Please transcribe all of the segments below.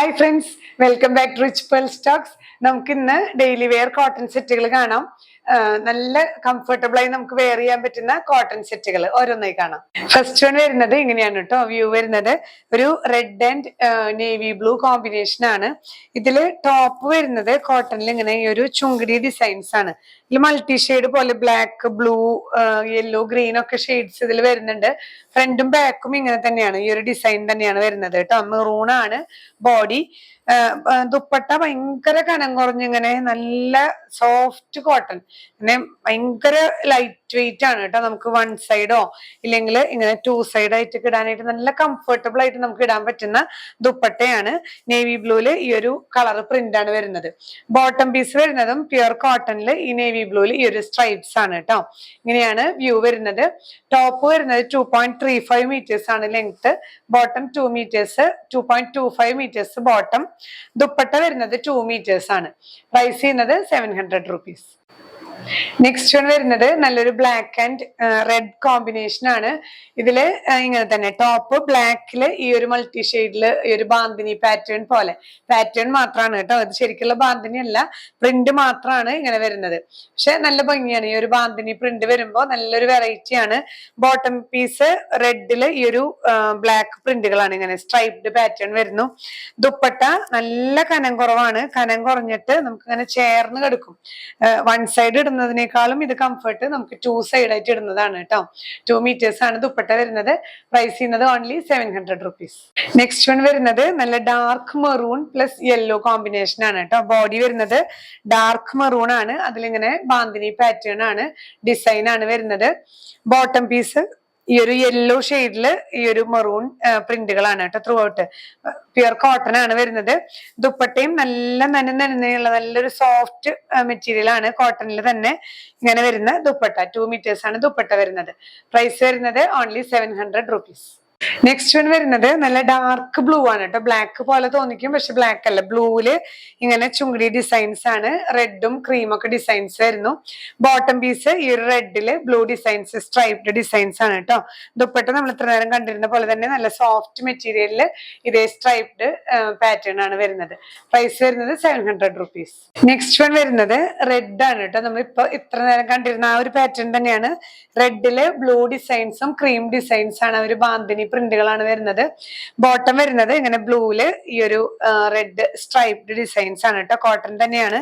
Hi friends, welcome back to rich pearl stocks. നമുക്ക് ഇന്ന് daily wear cotton സെറ്റുകൾ കാണാം. നല്ല കംഫർട്ടബിൾ ആയി നമുക്ക് വെയർ ചെയ്യാൻ പറ്റുന്ന കോട്ടൺ സെറ്റുകൾ ഓരോന്നായി കാണാം. ഫസ്റ്റ് വൺ വരുന്നത് ഇങ്ങനെയാണ് കേട്ടോ. വ്യൂ വരുന്നത് ഒരു red and navy blue combination ആണ്. ഇതില് ടോപ്പ് വരുന്നത് കോട്ടണിൽ ഇങ്ങനെ ഈ ഒരു ചുങ്കിടി ഡിസൈൻസ് ആണ്. ഇതിൽ മൾട്ടി ഷെയ്ഡ് പോലെ ബ്ലാക്ക്, ബ്ലൂ, യെല്ലോ, ഗ്രീൻ ഒക്കെ ഷെയ്ഡ്സ് ഇതിൽ വരുന്നുണ്ട്. ഫ്രണ്ടും ബാക്കും ഇങ്ങനെ തന്നെയാണ്, ഈ ഒരു ഡിസൈൻ തന്നെയാണ് വരുന്നത് കേട്ടോ. മെറൂൺ ആണ് ബോഡി. ദുപ്പട്ട ഭയങ്കര കനം കുറഞ്ഞിങ്ങനെ നല്ല സോഫ്റ്റ് കോട്ടൺ, പിന്നെ ഭയങ്കര ലൈറ്റ് വെയിറ്റ് ആണ് കേട്ടോ. നമുക്ക് വൺ സൈഡോ ഇല്ലെങ്കിൽ ഇങ്ങനെ ടു സൈഡ് ആയിട്ട് ഇടാനായിട്ട് നല്ല കംഫർട്ടബിൾ ആയിട്ട് നമുക്ക് ഇടാൻ പറ്റുന്ന ദുപ്പട്ടയാണ്. നേവി ബ്ലൂല് ഈ ഒരു കളർ പ്രിന്റ് ആണ് വരുന്നത്. ബോട്ടം പീസ് വരുന്നതും പ്യുർ കോട്ടണില് ഈ നേവി ബ്ലൂല് ഈ ഒരു സ്ട്രൈപ്സ് ആണ് കേട്ടോ. ഇങ്ങനെയാണ് വ്യൂ വരുന്നത്. ടോപ്പ് വരുന്നത് 2.35 മീറ്റേഴ്സ് ആണ് length. Bottom 2 metres, 2.25 metres bottom. Dupatta വരുന്നത് 2 മീറ്റേഴ്സ് ആണ്. പ്രൈസ് ചെയ്യുന്നത് 700 റുപ്പീസ്. നെക്സ്റ്റ് വൺ വരുന്നത് നല്ലൊരു ബ്ലാക്ക് ആൻഡ് റെഡ് കോമ്പിനേഷൻ ആണ്. ഇതില് ഇങ്ങനെ തന്നെ ടോപ്പ് ബ്ലാക്കില് ഈ ഒരു മൾട്ടി ഷെയ്ഡില് ഈ ഒരു ബാന്തിനി പാറ്റേൺ പോലെ പാറ്റേൺ മാത്രമാണ് കേട്ടോ. ഇത് ശരിക്കുള്ള ബാന്തിനി അല്ല, പ്രിന്റ് മാത്രമാണ് ഇങ്ങനെ വരുന്നത്. പക്ഷെ നല്ല ഭംഗിയാണ് ഈ ഒരു ബാന്തിനി പ്രിന്റ് വരുമ്പോൾ, നല്ലൊരു വെറൈറ്റി ആണ്. ബോട്ടം പീസ് റെഡില് ഈ ഒരു ബ്ലാക്ക് പ്രിന്റുകളാണ്, ഇങ്ങനെ സ്ട്രൈപ്ഡ് പാറ്റേൺ വരുന്നു. ദുപ്പട്ട നല്ല കനം കുറവാണ്. കനം കുറഞ്ഞിട്ട് നമുക്ക് ഇങ്ങനെ ചേർന്ന് കിടക്കും. വൺ സൈഡ് ഇടുന്നതിനേക്കാളും ഇത് കംഫർട്ട് നമുക്ക് 2 സൈഡ് ആയിട്ട് ഇടുന്നതാണ് കേട്ടോ. 2 മീറ്റേഴ്സ് ആണ് ദുപ്പട്ട വരുന്നത്. പ്രൈസ് ചെയ്യുന്നത് ഓൺലി 700 റുപ്പീസ്. നെക്സ്റ്റ് വൺ വരുന്നത് നല്ല dark maroon plus yellow combination ആണ് കേട്ടോ. ബോഡി വരുന്നത് ഡാർക്ക് മെറൂൺ ആണ്. അതിലിങ്ങനെ ബാന്തിനി പാറ്റേൺ ആണ്, ഡിസൈൻ ആണ് വരുന്നത്. ബോട്ടം പീസ് ഈ ഒരു യെല്ലോ ഷെയ്ഡില് ഈ ഒരു മെറൂൺ പ്രിന്റുകളാണ് കേട്ടോ. ത്രൂ ഔട്ട് പ്യുർ കോട്ടൺ ആണ് വരുന്നത്. ദുപ്പട്ടയും നല്ല നനയുള്ള നല്ലൊരു സോഫ്റ്റ് മെറ്റീരിയൽ ആണ്. കോട്ടണിൽ തന്നെ ഇങ്ങനെ വരുന്ന ദുപ്പട്ട 2 മീറ്റേഴ്സ് ആണ് ദുപ്പട്ട വരുന്നത്. പ്രൈസ് വരുന്നത് ഓൺലി 700 റുപ്പീസ്. നെക്സ്റ്റ് വൺ വരുന്നത് നല്ല ഡാർക്ക് ബ്ലൂ ആണ് കേട്ടോ. ബ്ലാക്ക് പോലെ തോന്നിക്കും, പക്ഷെ ബ്ലാക്ക് അല്ല. ബ്ലൂവില് ഇങ്ങനെ ചുങ്കിടി ഡിസൈൻസ് ആണ്, റെഡും ക്രീം ഒക്കെ ഡിസൈൻസ് വരുന്നു. ബോട്ടം പീസ് ഈ ഒരു റെഡില് ബ്ലൂ ഡിസൈൻസ്, സ്ട്രൈപ്ഡ് ഡിസൈൻസ് ആണ് കേട്ടോ. ദുപ്പട്ട നമ്മൾ ഇത്ര നേരം കണ്ടിരുന്ന പോലെ തന്നെ നല്ല സോഫ്റ്റ് മെറ്റീരിയലില് ഇതേ സ്ട്രൈപ്ഡ് പാറ്റേൺ ആണ് വരുന്നത്. പ്രൈസ് വരുന്നത് 700 റുപ്പീസ്. നെക്സ്റ്റ് വൺ വരുന്നത് റെഡ് ആണ് കേട്ടോ. നമ്മളിപ്പോ ഇത്ര നേരം കണ്ടിരുന്ന ആ ഒരു പാറ്റേൺ തന്നെയാണ്. റെഡില് ബ്ലൂ ഡിസൈൻസും ക്രീം ഡിസൈൻസ് ആണ്, ഒരു ബാന്തിനി പ്രിന്റുകളാണ് വരുന്നത്. ബോട്ടം വരുന്നത് ഇങ്ങനെ ബ്ലൂല് ഈ ഒരു റെഡ് സ്ട്രൈപ്ഡ് ഡിസൈൻസ് ആണ് കേട്ടോ. കോട്ടൺ തന്നെയാണ്.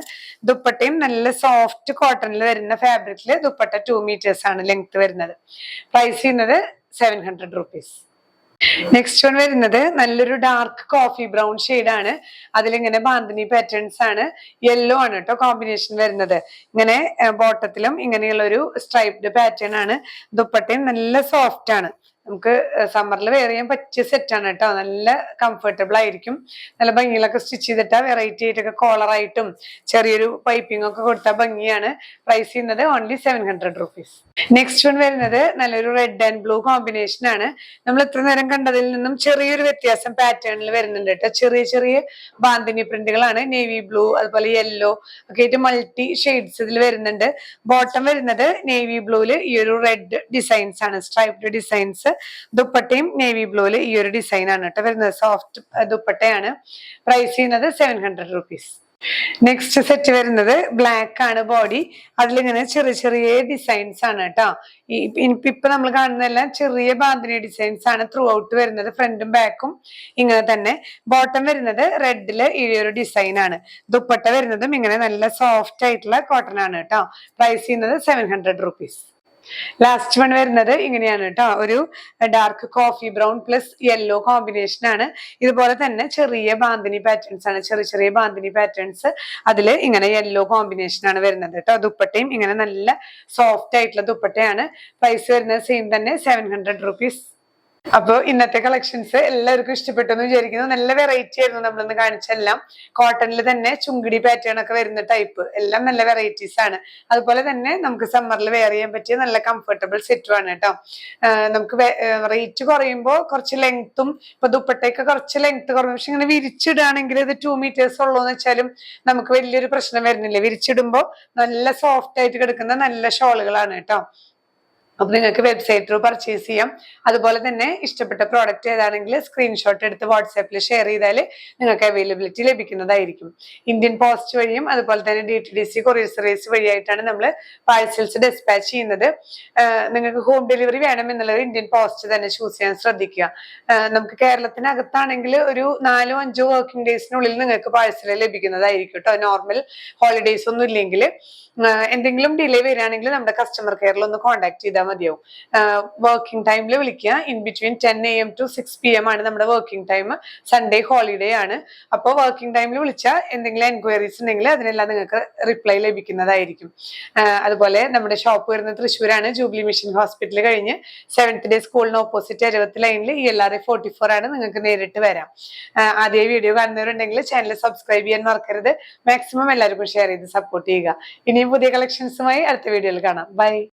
ദുപ്പട്ടയും നല്ല സോഫ്റ്റ് കോട്ടണിൽ വരുന്ന ഫാബ്രിക്കില് ദുപ്പട്ട 2 മീറ്റേഴ്സ് ആണ് ലെങ്ത് വരുന്നത്. പ്രൈസ് ചെയ്യുന്നത് 700 റുപ്പീസ്. നെക്സ്റ്റ് വൺ വരുന്നത് നല്ലൊരു ഡാർക്ക് കോഫി ബ്രൗൺ ഷെയ്ഡ് ആണ്. അതിലിങ്ങനെ ബാന്തിനി പാറ്റേൺസ് ആണ്. യെല്ലോ ആണ് കേട്ടോ കോമ്പിനേഷൻ വരുന്നത്. ഇങ്ങനെ ബോട്ടത്തിലും ഇങ്ങനെയുള്ള ഒരു സ്ട്രൈപ്ഡ് പാറ്റേൺ ആണ്. ദുപ്പട്ടയും നല്ല സോഫ്റ്റ് ആണ്. നമുക്ക് സമ്മറിൽ വെയർ ചെയ്യാൻ പറ്റിയ സെറ്റ് ആണ് കേട്ടോ. നല്ല കംഫർട്ടബിൾ ആയിരിക്കും. നല്ല ഭംഗിയിലൊക്കെ സ്റ്റിച്ച് ചെയ്തിട്ടാ വെറൈറ്റി ആയിട്ടൊക്കെ കോളറായിട്ടും ചെറിയൊരു പൈപ്പിംഗ് ഒക്കെ കൊടുത്താൽ ഭംഗിയാണ്. പ്രൈസ് ചെയ്യുന്നത് ഓൺലി 700 റുപ്പീസ്. നെക്സ്റ്റ് വൺ വരുന്നത് നല്ലൊരു റെഡ് ആൻഡ് ബ്ലൂ കോമ്പിനേഷൻ ആണ്. നമ്മൾ ഇത്ര നേരം കണ്ടതിൽ നിന്നും ചെറിയൊരു വ്യത്യാസം പാറ്റേണിൽ വരുന്നുണ്ട് കേട്ടോ. ചെറിയ ചെറിയ ബാന്തിനി പ്രിന്റുകളാണ്. നേവി ബ്ലൂ അതുപോലെ യെല്ലോ ഒക്കെ ആയിട്ട് മൾട്ടി ഷെയ്ഡ്സ് ഇതിൽ വരുന്നുണ്ട്. ബോട്ടം വരുന്നത് നേവി ബ്ലൂല് ഈ ഒരു റെഡ് ഡിസൈൻസ് ആണ്, സ്ട്രൈപ്ഡ് ഡിസൈൻസ്. ദുപ്പട്ടയും നേവി ബ്ലൂല് ഈ ഒരു ഡിസൈൻ ആണ് കേട്ടോ വരുന്നത്. സോഫ്റ്റ് ദുപ്പട്ടയാണ്. പ്രൈസ് ചെയ്യുന്നത് 700 റുപ്പീസ്. നെക്സ്റ്റ് സെറ്റ് വരുന്നത് ബ്ലാക്ക് ആണ് ബോഡി. അതിലിങ്ങനെ ചെറിയ ചെറിയ ഡിസൈൻസ് ആണ് കേട്ടോ. ഇപ്പൊ നമ്മൾ കാണുന്നതെല്ലാം ചെറിയ ബാന്തിനി ഡിസൈൻസ് ആണ് ത്രൂ ഔട്ട് വരുന്നത്. ഫ്രണ്ടും ബാക്കും ഇങ്ങനെ തന്നെ. ബോട്ടം വരുന്നത് റെഡില് ഈ ഒരു ഡിസൈൻ ആണ്. ദുപ്പട്ട വരുന്നതും ഇങ്ങനെ നല്ല സോഫ്റ്റ് ആയിട്ടുള്ള കോട്ടൺ ആണ് കേട്ടോ. പ്രൈസ് ചെയ്യുന്നത് 700 റുപ്പീസ്. ലാസ്റ്റ് വൺ വരുന്നത് ഇങ്ങനെയാണ് കേട്ടോ. ഒരു dark coffee brown plus yellow combination ആണ്. ഇതുപോലെ തന്നെ ചെറിയ ബാന്തിനി പാറ്റേൺസ് ആണ്, ചെറിയ ചെറിയ ബാന്തിനി പാറ്റേൺസ്. അതില് ഇങ്ങനെ യെല്ലോ കോമ്പിനേഷൻ ആണ് വരുന്നത് കേട്ടോ. ദുപ്പട്ടയും ഇങ്ങനെ നല്ല സോഫ്റ്റ് ആയിട്ടുള്ള ദുപ്പട്ടയാണ്. പ്രൈസ് വരുന്നത് സെയിം തന്നെ 700 റുപ്പീസ്. അപ്പൊ ഇന്നത്തെ കളക്ഷൻസ് എല്ലാവർക്കും ഇഷ്ടപ്പെട്ടു എന്ന് വിചാരിക്കുന്നു. നല്ല വെറൈറ്റി ആയിരുന്നു നമ്മളിന്ന് കാണിച്ചെല്ലാം. കോട്ടണിൽ തന്നെ ചുങ്കിടി പാറ്റേൺ ഒക്കെ വരുന്ന ടൈപ്പ് എല്ലാം നല്ല വെറൈറ്റീസ് ആണ്. അതുപോലെ തന്നെ നമുക്ക് സമ്മറിൽ വെയർ ചെയ്യാൻ പറ്റിയ നല്ല കംഫർട്ടബിൾ സെറ്റും ആണ് കേട്ടോ. നമുക്ക് റേറ്റ് കുറയുമ്പോൾ കുറച്ച് ലെങ്ത്തും, ഇപ്പൊ ദുപ്പട്ടയ്ക്ക് കുറച്ച് ലെങ്ത് കുറയും. പക്ഷെ ഇങ്ങനെ വിരിച്ചിടുകയാണെങ്കിൽ ഇത് 2 മീറ്റേഴ്സ് ഉള്ളൂ എന്ന് വെച്ചാലും നമുക്ക് വലിയൊരു പ്രശ്നം വരുന്നില്ല. വിരിച്ചിടുമ്പോൾ നല്ല സോഫ്റ്റ് ആയിട്ട് കിടക്കുന്ന നല്ല ഷോളുകളാണ് കേട്ടോ. അപ്പൊ നിങ്ങൾക്ക് വെബ്സൈറ്റ് ത്രൂ പർച്ചേസ് ചെയ്യാം. അതുപോലെ തന്നെ ഇഷ്ടപ്പെട്ട പ്രോഡക്റ്റ് ഏതാണെങ്കിൽ സ്ക്രീൻഷോട്ട് എടുത്ത് വാട്സാപ്പിൽ ഷെയർ ചെയ്താൽ നിങ്ങൾക്ക് അവൈലബിലിറ്റി ലഭിക്കുന്നതായിരിക്കും. ഇന്ത്യൻ പോസ്റ്റ് വഴിയും അതുപോലെ തന്നെ DTDC കൊറിയർ സർവീസ് വഴിയായിട്ടാണ് നമ്മൾ പാഴ്സൽസ് ഡിസ്പാച്ച് ചെയ്യുന്നത്. നിങ്ങൾക്ക് ഹോം ഡെലിവറി വേണം എന്നുള്ളത് ഇന്ത്യൻ പോസ്റ്റ് തന്നെ ചൂസ് ചെയ്യാൻ ശ്രദ്ധിക്കുക. നമുക്ക് കേരളത്തിനകത്താണെങ്കിൽ ഒരു 4-5 വർക്കിംഗ് ഡേയ്സിനുള്ളിൽ നിങ്ങൾക്ക് പാഴ്സൽ ലഭിക്കുന്നതായിരിക്കും കേട്ടോ. നോർമൽ ഹോളിഡേയ്സ് ഒന്നും ഇല്ലെങ്കിൽ എന്തെങ്കിലും ഡിലേ വരികയാണെങ്കിൽ നമ്മുടെ കസ്റ്റമർ കെയറിൽ ഒന്ന് കോൺടാക്ട് ചെയ്താൽ മതിയാവും. വർക്കിംഗ് ടൈമിൽ വിളിക്കുക. In between 10 AM to 6 PM ആണ് നമ്മുടെ വർക്കിംഗ് ടൈം. സൺഡേ ഹോളിഡേ ആണ്. അപ്പോൾ വർക്കിംഗ് ടൈമിൽ വിളിച്ചാൽ എന്തെങ്കിലും എൻക്വയറീസ് ഉണ്ടെങ്കിൽ അതിനെല്ലാം നിങ്ങൾക്ക് റിപ്ലൈ ലഭിക്കുന്നതായിരിക്കും. അതുപോലെ നമ്മുടെ ഷോപ്പ് വരുന്നത് തൃശ്ശൂരാണ്. ജൂബിലി മിഷൻ ഹോസ്പിറ്റൽ കഴിഞ്ഞ് 7th ഡേ സ്കൂളിന് ഓപ്പോസിറ്റ് 70 ലൈനിൽ ELRA 44 ആണ്. നിങ്ങൾക്ക് നേരിട്ട് വരാം. ആദ്യ വീഡിയോ കാണുന്നവരുണ്ടെങ്കിൽ ചാനൽ സബ്സ്ക്രൈബ് ചെയ്യാൻ മറക്കരുത്. മാക്സിമം എല്ലാവർക്കും ഷെയർ ചെയ്ത് സപ്പോർട്ട് ചെയ്യുക. ഇനിയും പുതിയ കളക്ഷൻസുമായി അടുത്ത വീഡിയോയിൽ കാണാം. ബൈ.